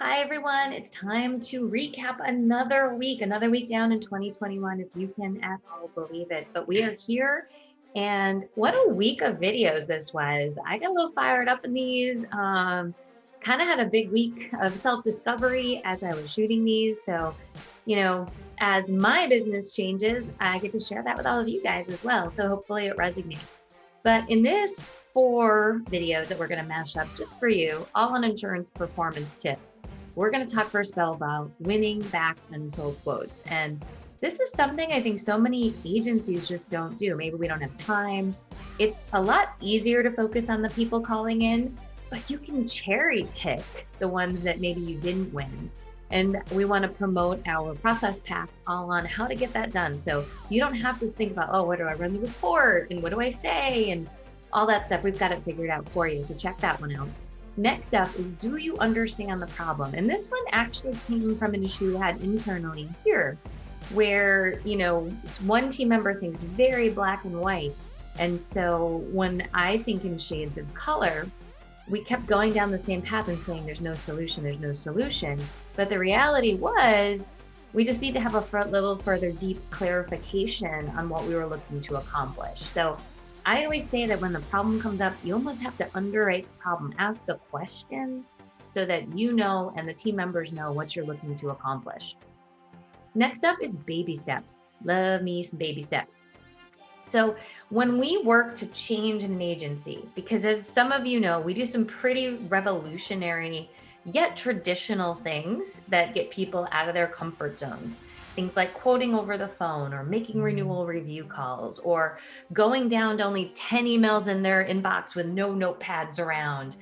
Hi, everyone. It's time to recap another week down in 2021, if you can at all believe it. But we are here, and what a week of videos this was. I got a little fired up in these. Kind of had a big week of self discovery as I was shooting these. So, you know, as my business changes, I get to share that with all of you guys as well. So hopefully it resonates. But in this 4 videos that we're going to mash up just for you, all on insurance performance tips, we're going to talk first about winning back unsold quotes. And this is something I think so many agencies just don't do. Maybe we don't have time. It's a lot easier to focus on the people calling in, but you can cherry pick the ones that maybe you didn't win. And we want to promote our process pack all on how to get that done. So you don't have to think about, oh, where do I run the report and what do I say and all that stuff. We've got it figured out for you. So check that one out. Next up is, do you understand the problem? And this one actually came from an issue we had internally here, where, one team member thinks very black and white. And so when I think in shades of color, we kept going down the same path and saying, there's no solution, there's no solution. But the reality was, we just need to have a little further deep clarification on what we were looking to accomplish. So I always say that when the problem comes up, you almost have to underwrite the problem, ask the questions so that you know and the team members know what you're looking to accomplish. Next up is baby steps. Love me some baby steps. So when we work to change an agency, because as some of you know, we do some pretty revolutionary yet traditional things that get people out of their comfort zones. Things like quoting over the phone or making renewal review calls or going down to only 10 emails in their inbox with no notepads around.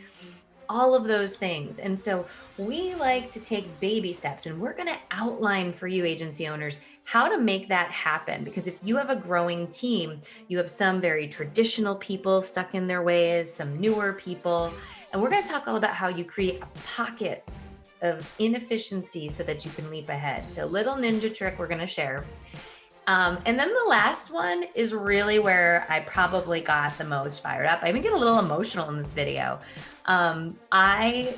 All of those things. And so we like to take baby steps, and we're going to outline for you agency owners how to make that happen. Because if you have a growing team, you have some very traditional people stuck in their ways, some newer people, and we're going to talk all about how you create a pocket of inefficiency so that you can leap ahead. So little ninja trick we're going to share. And then the last one is really where I probably got the most fired up. I even get a little emotional in this video. I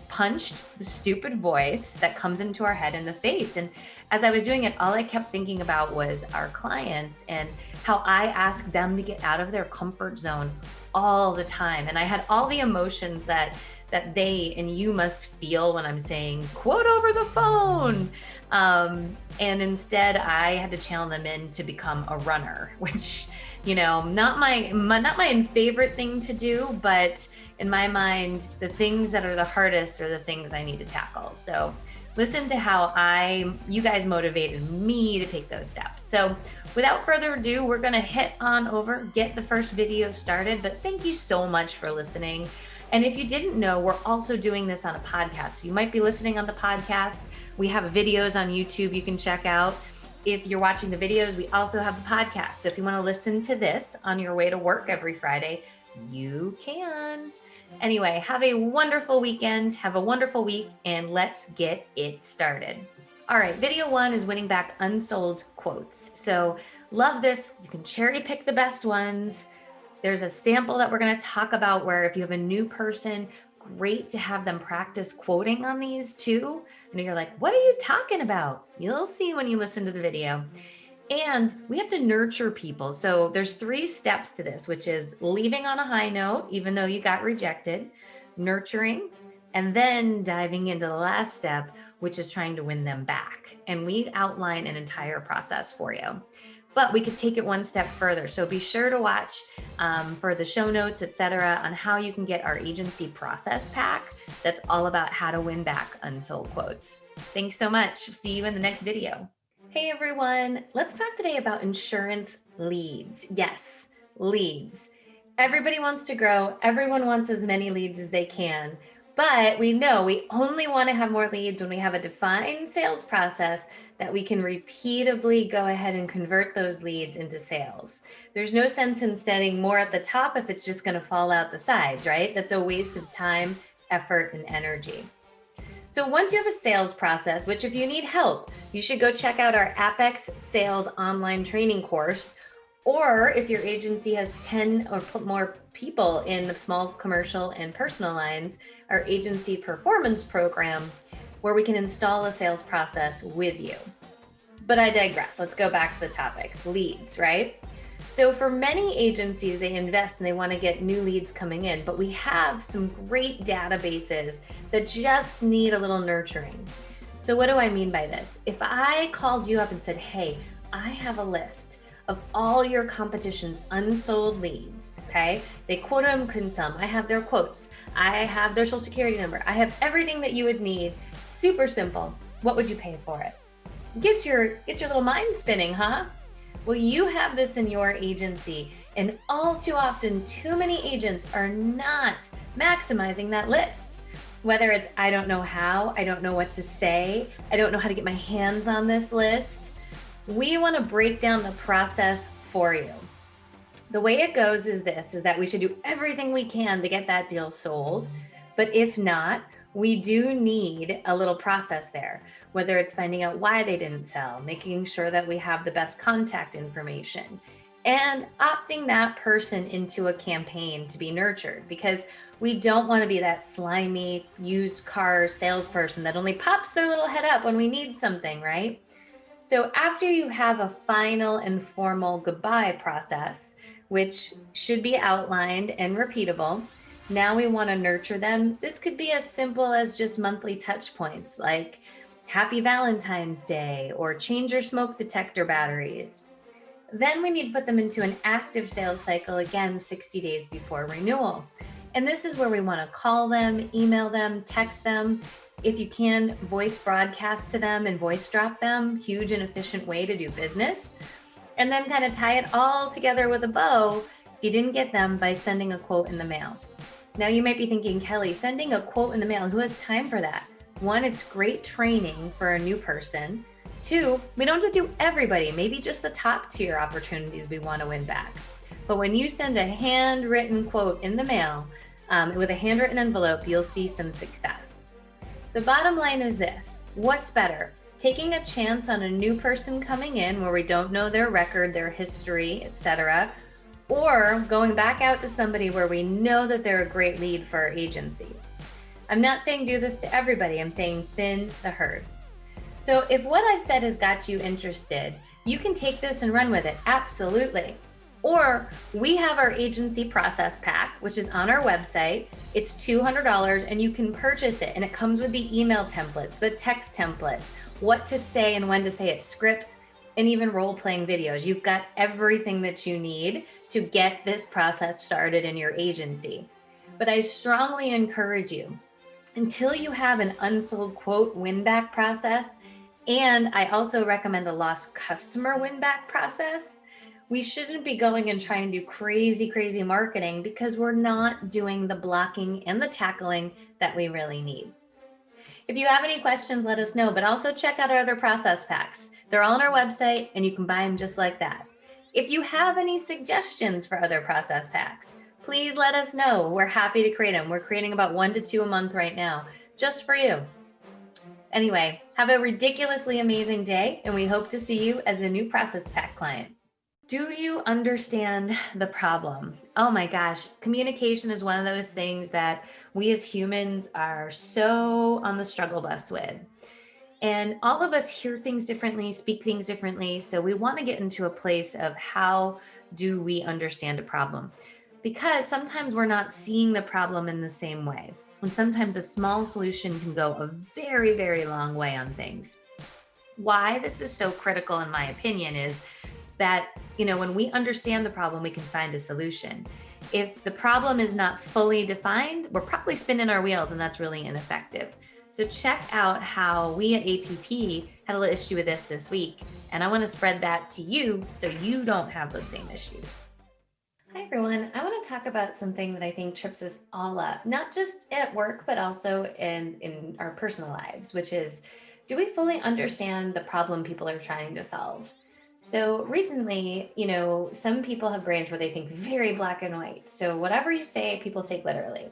punched the stupid voice that comes into our head in the face. And as I was doing it, all I kept thinking about was our clients and how I ask them to get out of their comfort zone all the time. And I had all the emotions that they and you must feel when I'm saying quote over the phone. And instead I had to channel them in to become a runner, which, not my favorite thing to do, but in my mind, the things that are the hardest are the things I need to tackle. So listen to how you guys motivated me to take those steps. So without further ado, we're going to hit on over, get the first video started, but thank you so much for listening. And if you didn't know, we're also doing this on a podcast. So you might be listening on the podcast. We have videos on YouTube you can check out. If you're watching the videos, we also have the podcast. So if you want to listen to this on your way to work every Friday, you can. Anyway, have a wonderful weekend, have a wonderful week, and let's get it started. All right, video 1 is winning back unsold quotes. So love this. You can cherry pick the best ones. There's a sample that we're going to talk about where if you have a new person, great to have them practice quoting on these too. And you're like, what are you talking about? You'll see when you listen to the video. And we have to nurture people. So there's 3 steps to this, which is leaving on a high note, even though you got rejected, nurturing, and then diving into the last step, which is trying to win them back. And we outline an entire process for you. But we could take it one step further. So be sure to watch for the show notes, etc., on how you can get our agency process pack. That's all about how to win back unsold quotes. Thanks so much. See you in the next video. Hey everyone, let's talk today about insurance leads. Yes, leads. Everybody wants to grow. Everyone wants as many leads as they can. But we know we only want to have more leads when we have a defined sales process that we can repeatably go ahead and convert those leads into sales. There's no sense in setting more at the top if it's just going to fall out the sides, right? That's a waste of time, effort, and energy. So once you have a sales process, which if you need help, you should go check out our Apex Sales online training course, Or if your agency has 10 or more people in the small commercial and personal lines, our agency performance program, where we can install a sales process with you. But I digress. Let's go back to the topic, leads, right? So for many agencies, they invest and they want to get new leads coming in, but we have some great databases that just need a little nurturing. So what do I mean by this? If I called you up and said, hey, I have a list of all your competition's unsold leads, okay? They quote them, couldn't sell them. I have their quotes. I have their social security number. I have everything that you would need. Super simple. What would you pay for it? Get your little mind spinning, huh? Well, you have this in your agency, and all too often, too many agents are not maximizing that list. Whether it's, I don't know how, I don't know what to say, I don't know how to get my hands on this list. We want to break down the process for you. The way it goes is this, is that we should do everything we can to get that deal sold. But if not, we do need a little process there, whether it's finding out why they didn't sell, making sure that we have the best contact information, and opting that person into a campaign to be nurtured, because we don't want to be that slimy used car salesperson that only pops their little head up when we need something, right? So after you have a final and formal goodbye process, which should be outlined and repeatable, now we want to nurture them. This could be as simple as just monthly touch points like Happy Valentine's Day or change your smoke detector batteries. Then we need to put them into an active sales cycle, again, 60 days before renewal. And this is where we want to call them, email them, text them. If you can, voice broadcast to them and voice drop them, huge and efficient way to do business. And then kind of tie it all together with a bow if you didn't get them by sending a quote in the mail. Now you might be thinking, Kelly, sending a quote in the mail, who has time for that? One, it's great training for a new person. Two, we don't have to do everybody, maybe just the top tier opportunities we want to win back. But when you send a handwritten quote in the mail with a handwritten envelope, you'll see some success. The bottom line is this: what's better? Taking a chance on a new person coming in where we don't know their record, their history, etc., or going back out to somebody where we know that they're a great lead for our agency. I'm not saying do this to everybody, I'm saying thin the herd. So if what I've said has got you interested, you can take this and run with it, absolutely. Or we have our agency process pack, which is on our website. It's $200 and you can purchase it. And it comes with the email templates, the text templates, what to say and when to say it, scripts, and even role-playing videos. You've got everything that you need to get this process started in your agency. But I strongly encourage you, until you have an unsold quote win-back process, and I also recommend a lost customer win-back process, we shouldn't be going and trying to do crazy marketing because we're not doing the blocking and the tackling that we really need. If you have any questions, let us know, but also check out our other process packs. They're all on our website and you can buy them just like that. If you have any suggestions for other process packs, please let us know. We're happy to create them. We're creating about 1 to 2 a month right now, just for you. Anyway, have a ridiculously amazing day, and we hope to see you as a new process pack client. Do you understand the problem? Oh my gosh, communication is one of those things that we as humans are so on the struggle bus with. And all of us hear things differently, speak things differently. So we want to get into a place of how do we understand a problem? Because sometimes we're not seeing the problem in the same way. And sometimes a small solution can go a very long way on things. Why this is so critical, in my opinion, is that, when we understand the problem, we can find a solution. If the problem is not fully defined, we're probably spinning our wheels, and that's really ineffective. So check out how we at APP had a little issue with this week. And I want to spread that to you so you don't have those same issues. Hi, everyone. I want to talk about something that I think trips us all up, not just at work, but also in our personal lives, which is, do we fully understand the problem people are trying to solve? So recently, some people have brains where they think very black and white. So whatever you say, people take literally.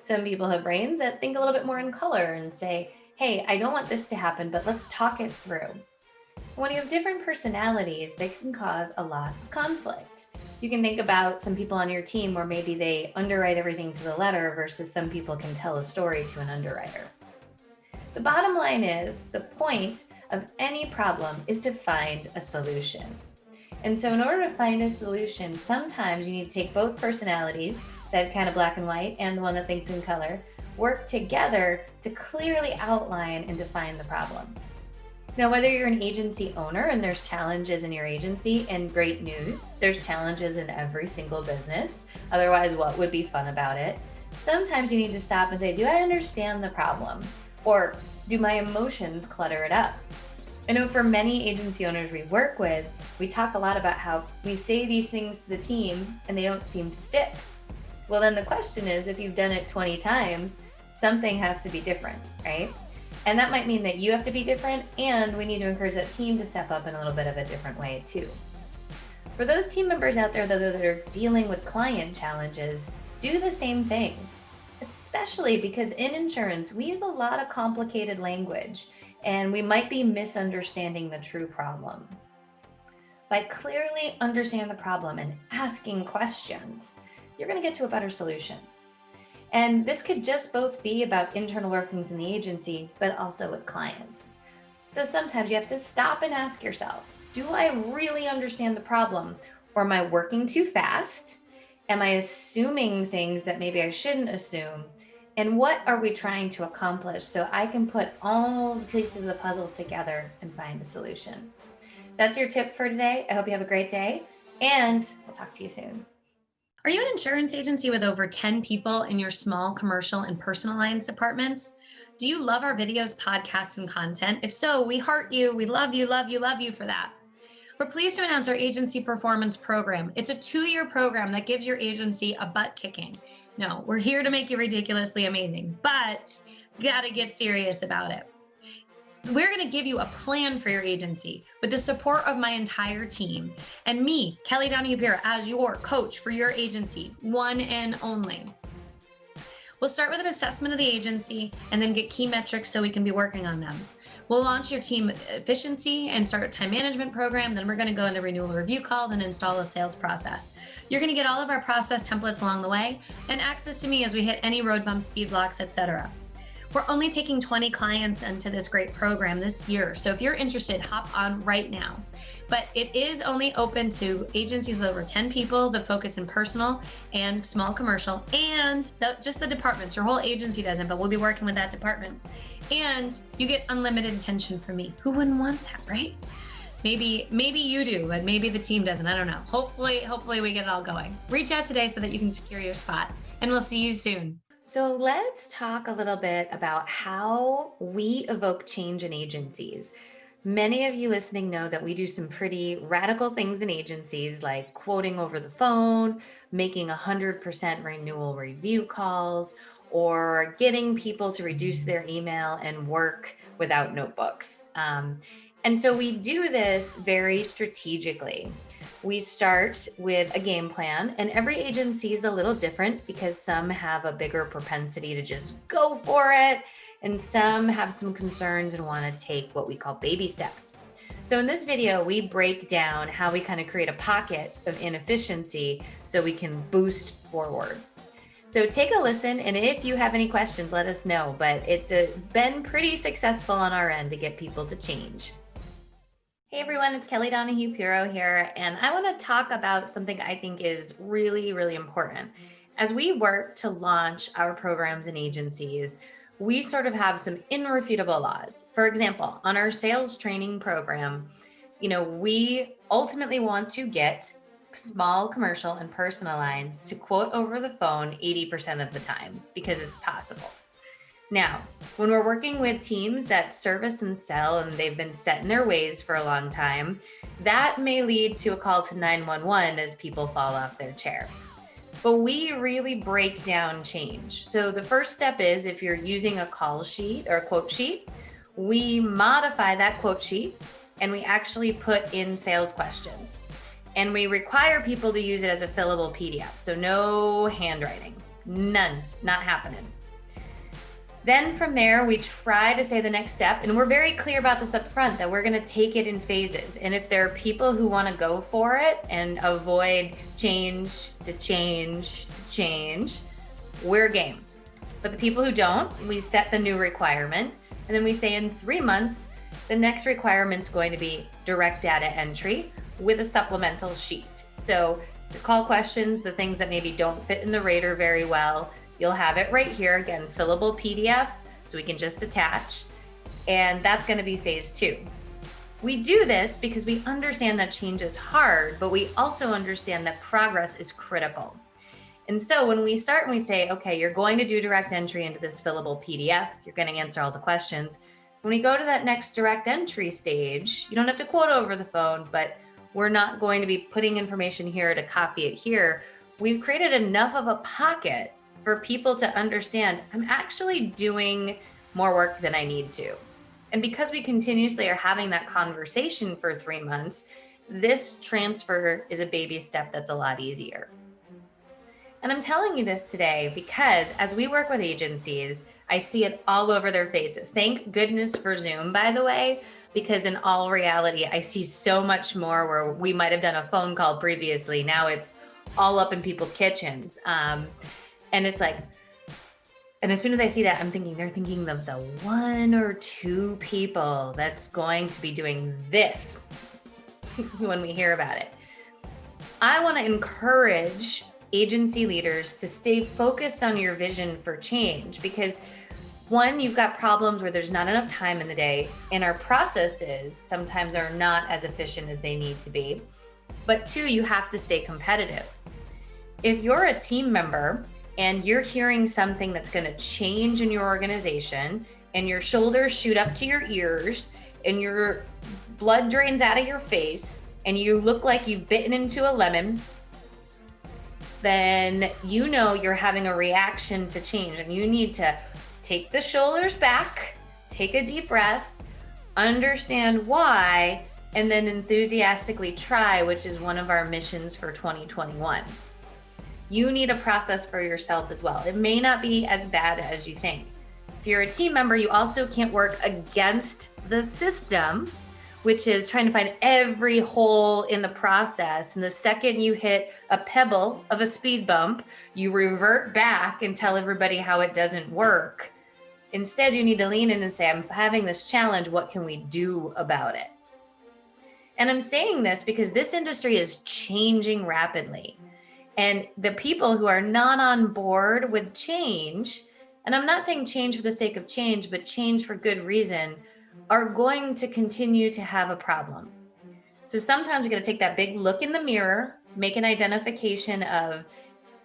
Some people have brains that think a little bit more in color and say, hey, I don't want this to happen, but let's talk it through. When you have different personalities, they can cause a lot of conflict. You can think about some people on your team where maybe they underwrite everything to the letter versus some people can tell a story to an underwriter. The bottom line is the point of any problem is to find a solution. And so in order to find a solution, sometimes you need to take both personalities, that kind of black and white and the one that thinks in color, work together to clearly outline and define the problem. Now, whether you're an agency owner and there's challenges in your agency, and great news, there's challenges in every single business. Otherwise, what would be fun about it? Sometimes you need to stop and say, do I understand the problem? Or do my emotions clutter it up? I know for many agency owners we work with, we talk a lot about how we say these things to the team and they don't seem to stick. Well, then the question is, if you've done it 20 times, something has to be different, right? And that might mean that you have to be different, and we need to encourage that team to step up in a little bit of a different way too. For those team members out there, though, that are dealing with client challenges, do the same thing, especially because in insurance, we use a lot of complicated language, and we might be misunderstanding the true problem. By clearly understanding the problem and asking questions, you're going to get to a better solution. And this could just both be about internal workings in the agency, but also with clients. So sometimes you have to stop and ask yourself, do I really understand the problem? Or am I working too fast? Am I assuming things that maybe I shouldn't assume? And what are we trying to accomplish so I can put all the pieces of the puzzle together and find a solution? That's your tip for today. I hope you have a great day, and we'll talk to you soon. Are you an insurance agency with over 10 people in your small commercial and personal lines departments? Do you love our videos, podcasts, and content? If so, we heart you. We love you, love you, love you for that. We're pleased to announce our agency performance program. It's a 2-year program that gives your agency a butt kicking. No, we're here to make you ridiculously amazing, but you gotta get serious about it. We're going to give you a plan for your agency with the support of my entire team and me, Kelly Donahue-Piro, as your coach for your agency, one and only. We'll start with an assessment of the agency and then get key metrics so we can be working on them. We'll launch your team efficiency and start a time management program. Then we're going to go into renewal review calls and install a sales process. You're going to get all of our process templates along the way and access to me as we hit any road bumps, speed blocks, etc. We're only taking 20 clients into this great program this year. So if you're interested, hop on right now. But it is only open to agencies with over 10 people that focus in personal and small commercial, and just the departments. Your whole agency doesn't, but we'll be working with that department. And you get unlimited attention from me. Who wouldn't want that, right? Maybe you do, but maybe the team doesn't. I don't know. Hopefully we get it all going. Reach out today so that you can secure your spot, and we'll see you soon. So let's talk a little bit about how we evoke change in agencies. Many of you listening know that we do some pretty radical things in agencies, like quoting over the phone, making 100% renewal review calls, or getting people to reduce their email and work without notebooks. And so we do this very strategically. We start with a game plan, and every agency is a little different because some have a bigger propensity to just go for it, and some have some concerns and want to take what we call baby steps. So in this video, we break down how we kind of create a pocket of inefficiency so we can boost forward. So take a listen, and if you have any questions, let us know. But it's been pretty successful on our end to get people to change. Hey everyone, it's Kelly Donahue-Piro here, and I want to talk about something I think is really, really important. As we work to launch our programs and agencies, we sort of have some irrefutable laws. For example, on our sales training program, we ultimately want to get small commercial and personal lines to quote over the phone 80% of the time because it's possible. Now, when we're working with teams that service and sell and they've been set in their ways for a long time, that may lead to a call to 911 as people fall off their chair. But we really break down change. So the first step is, if you're using a call sheet or a quote sheet, we modify that quote sheet and we actually put in sales questions. And we require people to use it as a fillable PDF. So no handwriting, none, not happening. Then from there, we try to say the next step, and we're very clear about this up front that we're going to take it in phases. And if there are people who want to go for it and avoid change to change to change, we're game. But the people who don't, we set the new requirement. And then we say in 3 months, the next requirement's going to be direct data entry with a supplemental sheet. So the call questions, the things that maybe don't fit in the rater very well, you'll have it right here. Again, fillable PDF, so we can just attach. And that's going to be phase 2. We do this because we understand that change is hard, but we also understand that progress is critical. And so when we start and we say, okay, you're going to do direct entry into this fillable PDF, you're going to answer all the questions. When we go to that next direct entry stage, you don't have to quote over the phone, but we're not going to be putting information here to copy it here. We've created enough of a pocket for people to understand I'm actually doing more work than I need to. And because we continuously are having that conversation for 3 months, this transfer is a baby step that's a lot easier. And I'm telling you this today because as we work with agencies, I see it all over their faces. Thank goodness for Zoom, by the way, because in all reality, I see so much more where we might have done a phone call previously. Now it's all up in people's kitchens. And it's like, and as soon as I see that, I'm thinking they're thinking of the 1 or 2 people that's going to be doing this when we hear about it. I want to encourage agency leaders to stay focused on your vision for change because 1, you've got problems where there's not enough time in the day and our processes sometimes are not as efficient as they need to be. But 2, you have to stay competitive. If you're a team member and you're hearing something that's going to change in your organization and your shoulders shoot up to your ears and your blood drains out of your face and you look like you've bitten into a lemon, then you know you're having a reaction to change and you need to take the shoulders back, take a deep breath, understand why, and then enthusiastically try, which is one of our missions for 2021. You need a process for yourself as well. It may not be as bad as you think. If you're a team member, you also can't work against the system, which is trying to find every hole in the process. And the second you hit a pebble of a speed bump, you revert back and tell everybody how it doesn't work. Instead, you need to lean in and say, I'm having this challenge. What can we do about it? And I'm saying this because this industry is changing rapidly. And the people who are not on board with change, and I'm not saying change for the sake of change, but change for good reason, are going to continue to have a problem. So sometimes we got to take that big look in the mirror, make an identification of,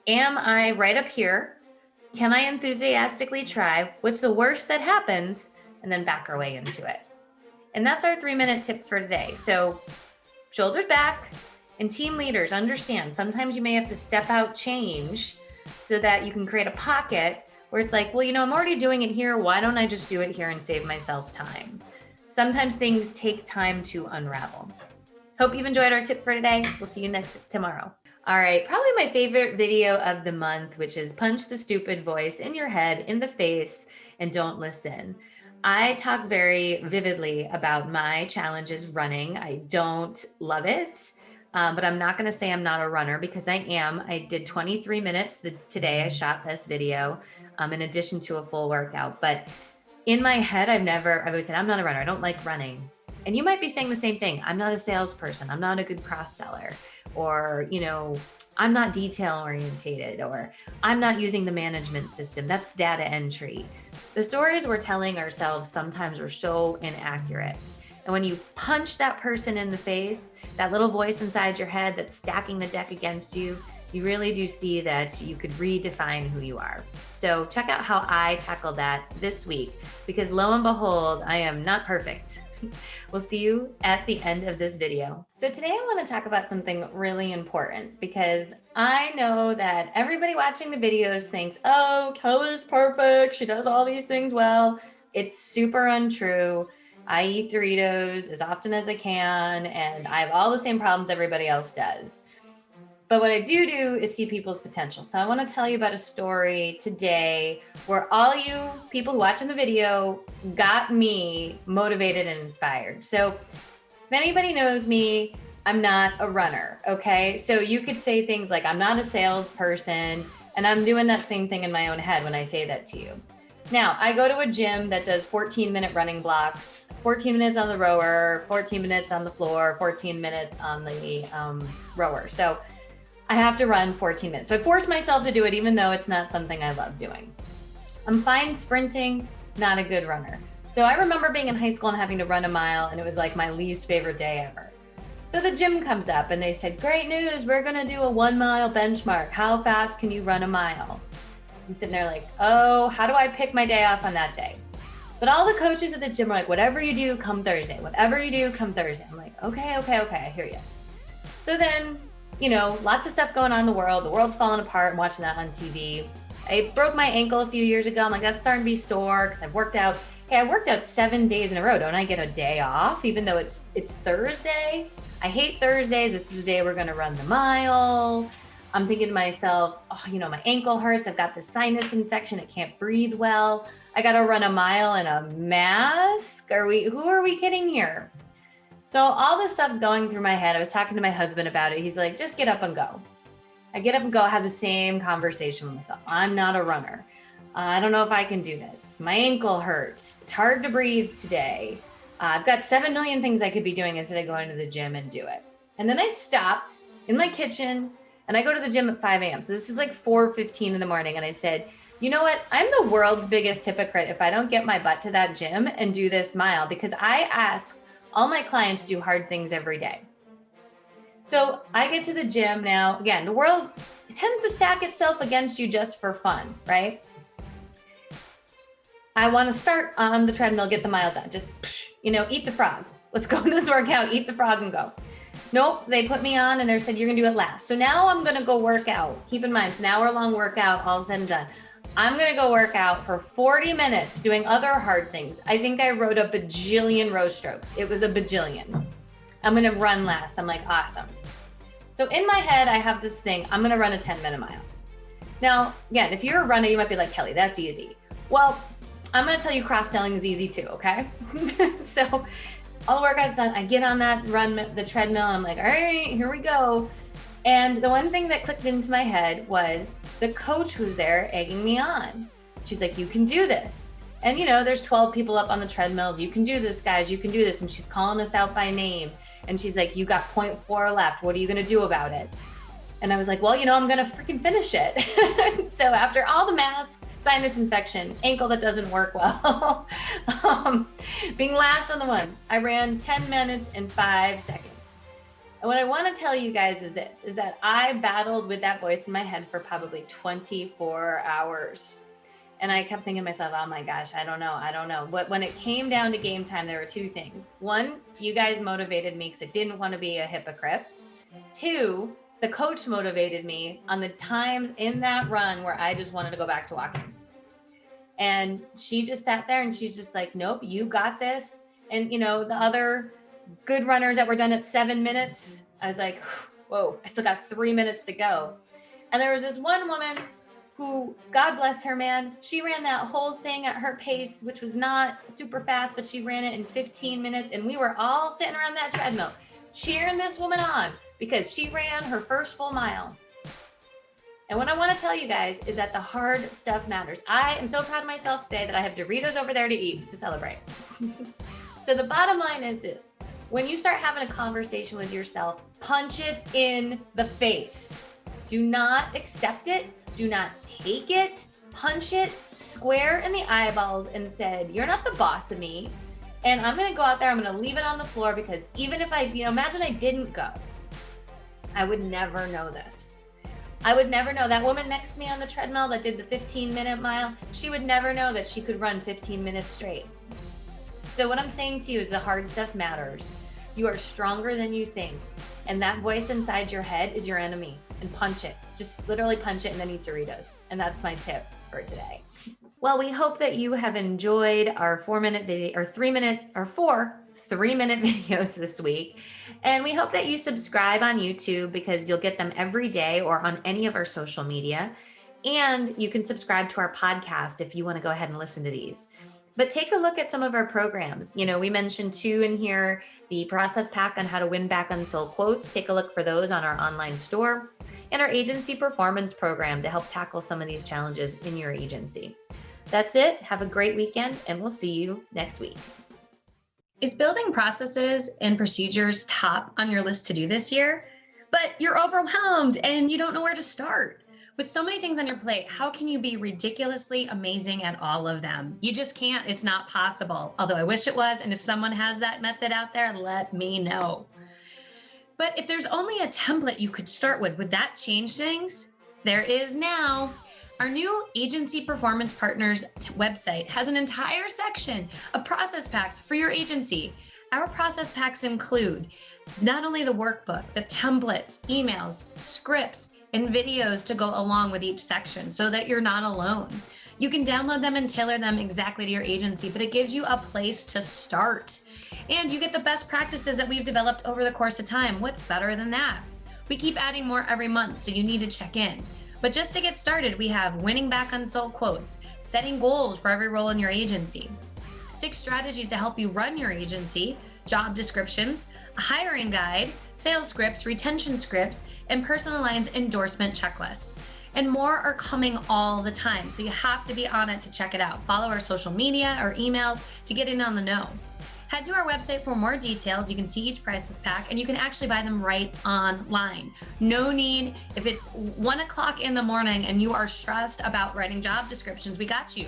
am I right up here? Can I enthusiastically try? What's the worst that happens? And then back our way into it. And that's our 3-minute tip for today. So shoulders back, and team leaders understand sometimes you may have to step out change so that you can create a pocket where it's like, well, I'm already doing it here. Why don't I just do it here and save myself time? Sometimes things take time to unravel. Hope you've enjoyed our tip for today. We'll see you tomorrow. All right, probably my favorite video of the month, which is punch the stupid voice in your head, in the face, and don't listen. I talk very vividly about my challenges running. I don't love it. But I'm not going to say I'm not a runner because I am. I did 23 minutes today. I shot this video in addition to a full workout. But in my head, I've always said, I'm not a runner. I don't like running. And you might be saying the same thing. I'm not a salesperson. I'm not a good cross seller. Or, I'm not detail orientated, or I'm not using the management system. That's data entry. The stories we're telling ourselves sometimes are so inaccurate. And when you punch that person in the face, that little voice inside your head that's stacking the deck against you, you really do see that you could redefine who you are. So check out how I tackled that this week, because lo and behold, I am not perfect. We'll see you at the end of this video. So today I want to talk about something really important, because I know that everybody watching the videos thinks, oh, Kelly's perfect. She does all these things well. It's super untrue. I eat Doritos as often as I can, and I have all the same problems everybody else does. But what I do is see people's potential. So I want to tell you about a story today where all you people watching the video got me motivated and inspired. So if anybody knows me, I'm not a runner, okay? So you could say things like, I'm not a salesperson, and I'm doing that same thing in my own head when I say that to you. Now, I go to a gym that does 14-minute running blocks, 14 minutes on the rower, 14 minutes on the floor, 14 minutes on the rower. So I have to run 14 minutes. So I force myself to do it, even though it's not something I love doing. I'm fine sprinting, not a good runner. So I remember being in high school and having to run a mile, and it was like my least favorite day ever. So the gym comes up and they said, great news, we're gonna do a 1 mile benchmark. How fast can you run a mile? I'm sitting there like, oh, how do I pick my day off on that day? But all the coaches at the gym are like, whatever you do, come Thursday. Whatever you do, come Thursday. I'm like, okay, I hear you. So then, lots of stuff going on in the world. The world's falling apart. I'm watching that on TV. I broke my ankle a few years ago. I'm like, that's starting to be sore because I've worked out. Hey, I worked out 7 days in a row. Don't I get a day off, even though it's Thursday? I hate Thursdays. This is the day we're going to run the mile. I'm thinking to myself, oh, my ankle hurts. I've got this sinus infection. I can't breathe well. I got to run a mile in a mask. Who are we kidding here? So all this stuff's going through my head. I was talking to my husband about it. He's like, just get up and go. I get up and go, have the same conversation with myself. I'm not a runner. I don't know if I can do this. My ankle hurts. It's hard to breathe today. I've got 7 million things I could be doing instead of going to the gym and do it. And then I stopped in my kitchen and I go to the gym at 5 a.m. So this is like 4:15 in the morning. And I said, you know what? I'm the world's biggest hypocrite if I don't get my butt to that gym and do this mile, because I ask all my clients to do hard things every day. So I get to the gym now. Again, the world tends to stack itself against you just for fun, right? I want to start on the treadmill, get the mile done. Just, eat the frog. Let's go to this workout, eat the frog and go. Nope, they put me on and they said, you're going to do it last. So now I'm going to go work out. Keep in mind, it's an hour-long workout, all said and done. I'm going to go work out for 40 minutes doing other hard things. I think I rode a bajillion row strokes. It was a bajillion. I'm going to run last. I'm like, awesome. So in my head, I have this thing. I'm going to run a 10-minute mile. Now, again, if you're a runner, you might be like, Kelly, that's easy. Well, I'm going to tell you cross-selling is easy too, okay? So all the workout's done. I get on that the treadmill. I'm like, all right, here we go. And the one thing that clicked into my head was the coach was there egging me on. She's like, you can do this. And there's 12 people up on the treadmills. You can do this, guys. You can do this. And she's calling us out by name. And she's like, you got 0.4 left. What are you going to do about it? And I was like, well, I'm going to freaking finish it. So after all the mask, sinus infection, ankle that doesn't work well, being last on the one, I ran 10 minutes and 5 seconds. And what I want to tell you guys is that I battled with that voice in my head for probably 24 hours. And I kept thinking to myself, oh my gosh, I don't know. But when it came down to game time, there were 2 things. 1, you guys motivated me because I didn't want to be a hypocrite. 2, the coach motivated me on the times in that run where I just wanted to go back to walking. And she just sat there and she's just like, nope, you got this. And the other good runners that were done at 7 minutes, I was like, whoa, I still got 3 minutes to go. And there was this one woman who, God bless her, man, she ran that whole thing at her pace, which was not super fast, but she ran it in 15 minutes. And we were all sitting around that treadmill cheering this woman on because she ran her first full mile. And what I want to tell you guys is that the hard stuff matters. I am so proud of myself today that I have Doritos over there to eat to celebrate. So the bottom line is this. When you start having a conversation with yourself, punch it in the face. Do not accept it. Do not take it. Punch it square in the eyeballs and said, you're not the boss of me. And I'm going to go out there. I'm going to leave it on the floor because even if I, imagine I didn't go, I would never know this. I would never know. That woman next to me on the treadmill that did the 15-minute mile, she would never know that she could run 15 minutes straight. So what I'm saying to you is the hard stuff matters. You are stronger than you think. And that voice inside your head is your enemy. And punch it. Just literally punch it and then eat Doritos. And that's my tip for today. Well, we hope that you have enjoyed our 4-minute video, or 3-minute, or 4 3-minute videos this week. And we hope that you subscribe on YouTube because you'll get them every day or on any of our social media. And you can subscribe to our podcast if you want to go ahead and listen to these. But take a look at some of our programs. We mentioned 2 in here, the process pack on how to win back unsold quotes. Take a look for those on our online store, and our agency performance program to help tackle some of these challenges in your agency. That's it. Have a great weekend, and we'll see you next week. Is building processes and procedures top on your list to do this year? But you're overwhelmed and you don't know where to start. With so many things on your plate, how can you be ridiculously amazing at all of them? You just can't. It's not possible. Although I wish it was. And if someone has that method out there, let me know. But if there's only a template you could start with, would that change things? There is now. Our new Agency Performance Partners website has an entire section of process packs for your agency. Our process packs include not only the workbook, the templates, emails, scripts, and videos to go along with each section so that you're not alone. You can download them and tailor them exactly to your agency, but it gives you a place to start. And you get the best practices that we've developed over the course of time. What's better than that? We keep adding more every month, so you need to check in. But just to get started, we have winning back unsold quotes, setting goals for every role in your agency, 6 strategies to help you run your agency, job descriptions, a hiring guide, sales scripts, retention scripts, and personalized endorsement checklists. And more are coming all the time, so you have to be on it to check it out. Follow our social media or emails to get in on the know. Head to our website for more details. You can see each process pack, and you can actually buy them right online. No need, if it's 1 o'clock in the morning and you are stressed about writing job descriptions, we got you.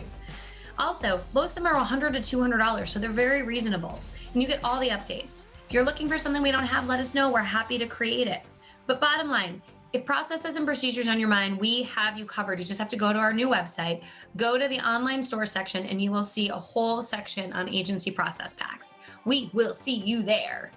Also, most of them are $100 to $200, so they're very reasonable. And you get all the updates. If you're looking for something we don't have, let us know. We're happy to create it. But bottom line, if processes and procedures on your mind, we have you covered. You just have to go to our new website, go to the online store section, and you will see a whole section on agency process packs. We will see you there.